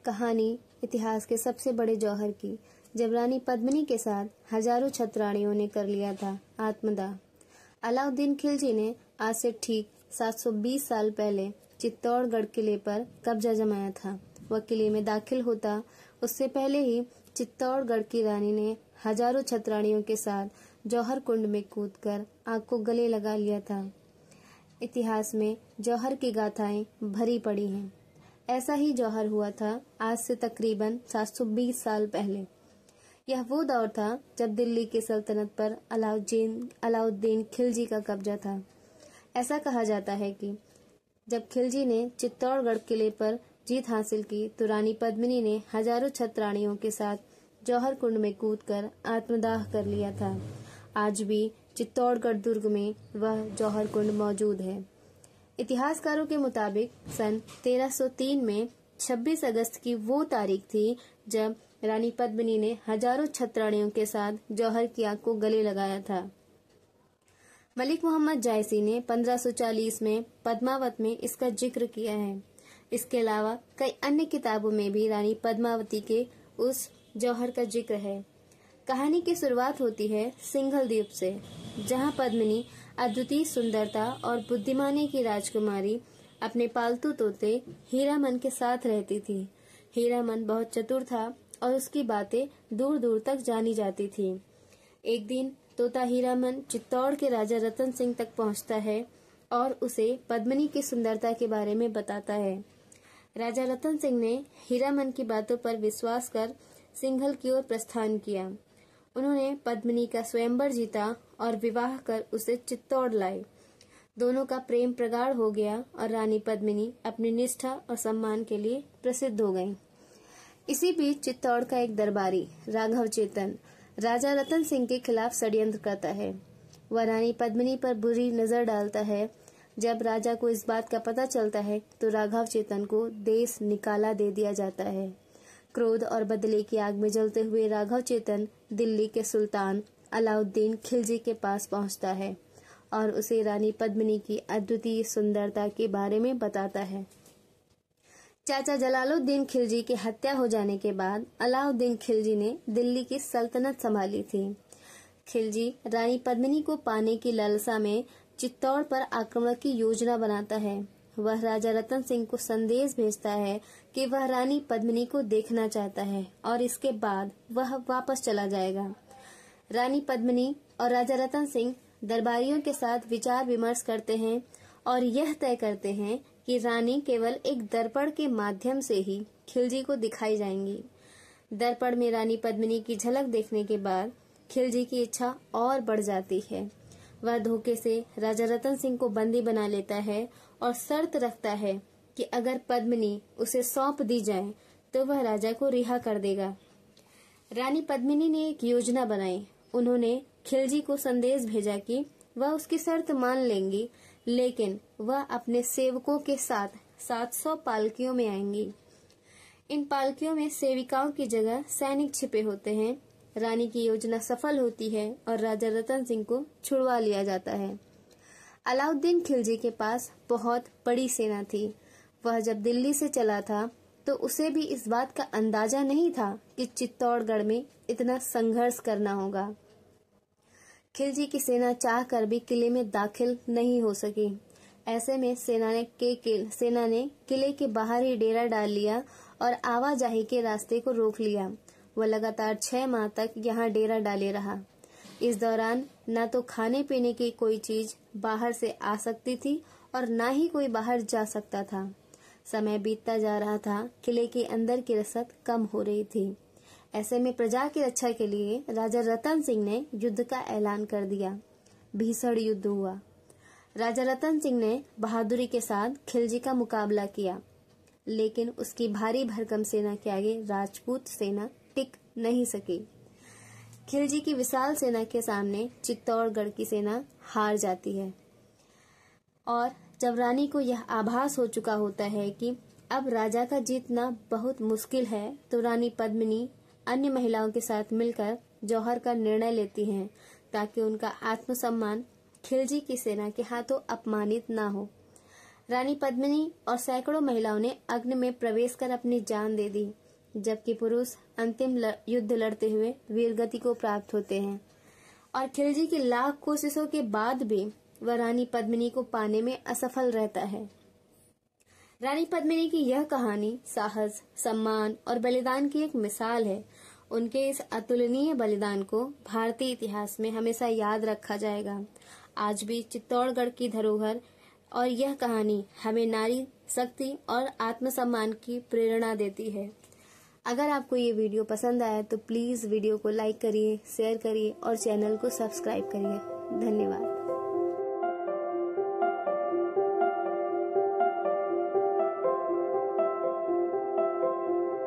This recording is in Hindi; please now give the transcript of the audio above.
कहानी इतिहास के सबसे बड़े जौहर की, जब रानी पद्मिनी के साथ हजारों छत्राणियों ने कर लिया था आत्मदाह। अलाउद्दीन खिलजी ने आज से ठीक 720 साल पहले चित्तौड़गढ़ किले पर कब्जा जमाया था। वह किले में दाखिल होता उससे पहले ही चित्तौड़गढ़ की रानी ने हजारों छत्राणियों के साथ जौहर कुंड में कूदकर आग को गले लगा लिया था। इतिहास में जौहर की गाथाएं भरी पड़ी हैं। ऐसा ही जौहर हुआ था आज से तकरीबन 720 साल पहले। यह वो दौर था जब दिल्ली की सल्तनत पर अलाउद्दीन खिलजी का कब्जा था। ऐसा कहा जाता है कि जब खिलजी ने चित्तौड़गढ़ किले पर जीत हासिल की तो रानी पद्मिनी ने हजारों छत्राणियों के साथ जौहर कुंड में कूदकर आत्मदाह कर लिया था। आज भी चित्तौड़गढ़ दुर्ग में वह जौहर कुंड मौजूद है। इतिहासकारों के मुताबिक सन 1303 में 26 अगस्त की वो तारीख थी जब रानी पद्मिनी ने हजारों छत्राणियों के साथ जौहर की आग को गले लगाया था। मलिक मोहम्मद जायसी ने 1540 में पद्मावत में इसका जिक्र किया है। इसके अलावा कई अन्य किताबों में भी रानी पद्मावती के उस जौहर का जिक्र है। कहानी की शुरुआत होती है सिंघल द्वीप से, जहां पद्मिनी अद्वितीय सुंदरता और बुद्धिमानी की राजकुमारी अपने पालतू तोते हीरामन के साथ रहती थी। हीरामन बहुत चतुर था और उसकी बातें दूर दूर तक जानी जाती थी। एक दिन तोता हीरामन चित्तौड़ के राजा रतन सिंह तक पहुंचता है और उसे पद्मिनी की सुंदरता के बारे में बताता है। राजा रतन सिंह ने हीरामन की बातों पर विश्वास कर सिंघल की ओर प्रस्थान किया। उन्होंने पद्मिनी का स्वयंवर जीता और विवाह कर उसे चित्तौड़ लाए। दोनों का प्रेम प्रगाढ़ हो गया और रानी पद्मिनी अपनी निष्ठा और सम्मान के लिए प्रसिद्ध हो गईं। इसी बीच चित्तौड़ का एक दरबारी राघव चेतन राजा रतन सिंह के खिलाफ षड्यंत्र करता है। वह रानी पद्मिनी पर बुरी नजर डालता है। जब राजा को इस बात का पता चलता है तो राघव चेतन को देश निकाला दे दिया जाता है। क्रोध और बदले की आग में जलते हुए राघव चेतन दिल्ली के सुल्तान अलाउद्दीन खिलजी के पास पहुंचता है और उसे रानी पद्मिनी की अद्वितीय सुंदरता के बारे में बताता है। चाचा जलालुद्दीन खिलजी की हत्या हो जाने के बाद अलाउद्दीन खिलजी ने दिल्ली की सल्तनत संभाली थी। खिलजी रानी पद्मिनी को पाने की लालसा में चित्तौड़ पर आक्रमण की योजना बनाता है। वह राजा रतन सिंह को संदेश भेजता है कि वह रानी पद्मिनी को देखना चाहता है और इसके बाद वह वापस चला जाएगा। रानी पद्मिनी और राजा रतन सिंह दरबारियों के साथ विचार विमर्श करते हैं और यह तय करते हैं कि रानी केवल एक दर्पण के माध्यम से ही खिलजी को दिखाई जाएंगी। दर्पण में रानी पद्मिनी की झलक देखने के बाद खिलजी की इच्छा और बढ़ जाती है। वह धोखे से राजा रतन सिंह को बंदी बना लेता है और शर्त रखता है कि अगर पद्मिनी उसे सौंप दी जाए तो वह राजा को रिहा कर देगा। रानी पद्मिनी ने एक योजना बनाई। उन्होंने खिलजी को संदेश भेजा कि वह उसकी शर्त मान लेंगी, लेकिन वह अपने सेवकों के साथ 700 पालकियों में आएंगी। इन पालकियों में सेविकाओं की जगह सैनिक छिपे होते हैं। रानी की योजना सफल होती है और राजा रतन सिंह को छुड़वा लिया जाता है। अलाउद्दीन खिलजी के पास बहुत बड़ी सेना थी। वह जब दिल्ली से चला था तो उसे भी इस बात का अंदाजा नहीं था कि चित्तौड़गढ़ में इतना संघर्ष करना होगा। खिलजी की सेना चाहकर भी किले में दाखिल नहीं हो सकी। ऐसे में सेना ने किले के बाहर ही डेरा डाल लिया और आवाजाही के रास्ते को रोक लिया। वह लगातार 6 माह तक यहाँ डेरा डाले रहा। इस दौरान न तो खाने पीने की कोई चीज बाहर से आ सकती थी और न ही कोई बाहर जा सकता था। समय बीतता जा रहा था। किले के अंदर की रसद कम हो रही थी। ऐसे में प्रजा की रक्षा के लिए राजा रतन सिंह ने युद्ध का ऐलान कर दिया। भीषण युद्ध हुआ। राजा रतन सिंह ने बहादुरी के साथ खिलजी का मुकाबला किया, लेकिन उसकी भारी भरकम सेना के आगे राजपूत सेना टिक नहीं सकी। खिलजी की विशाल सेना के सामने चित्तौड़गढ़ की सेना हार जाती है और जब रानी को यह आभास हो चुका होता है कि अब राजा का जीतना बहुत मुश्किल है, तो रानी पद्मिनी अन्य महिलाओं के साथ मिलकर जौहर का निर्णय लेती हैं ताकि उनका आत्मसम्मान खिलजी की सेना के हाथों अपमानित न हो। रानी पद्मिनी और सैकड़ों महिलाओं ने अग्नि में प्रवेश कर अपनी जान दे दी, जबकि पुरुष अंतिम युद्ध लड़ते हुए वीरगति को प्राप्त होते हैं। और खिलजी की लाख कोशिशों के बाद भी वह रानी पद्मिनी को पाने में असफल रहता है। रानी पद्मिनी की यह कहानी साहस, सम्मान और बलिदान की एक मिसाल है। उनके इस अतुलनीय बलिदान को भारतीय इतिहास में हमेशा याद रखा जाएगा। आज भी चित्तौड़गढ़ की धरोहर और यह कहानी हमें नारी शक्ति और आत्मसम्मान की प्रेरणा देती है। अगर आपको ये वीडियो पसंद आया तो प्लीज वीडियो को लाइक करिए, शेयर करिए और चैनल को सब्सक्राइब करिए। धन्यवाद।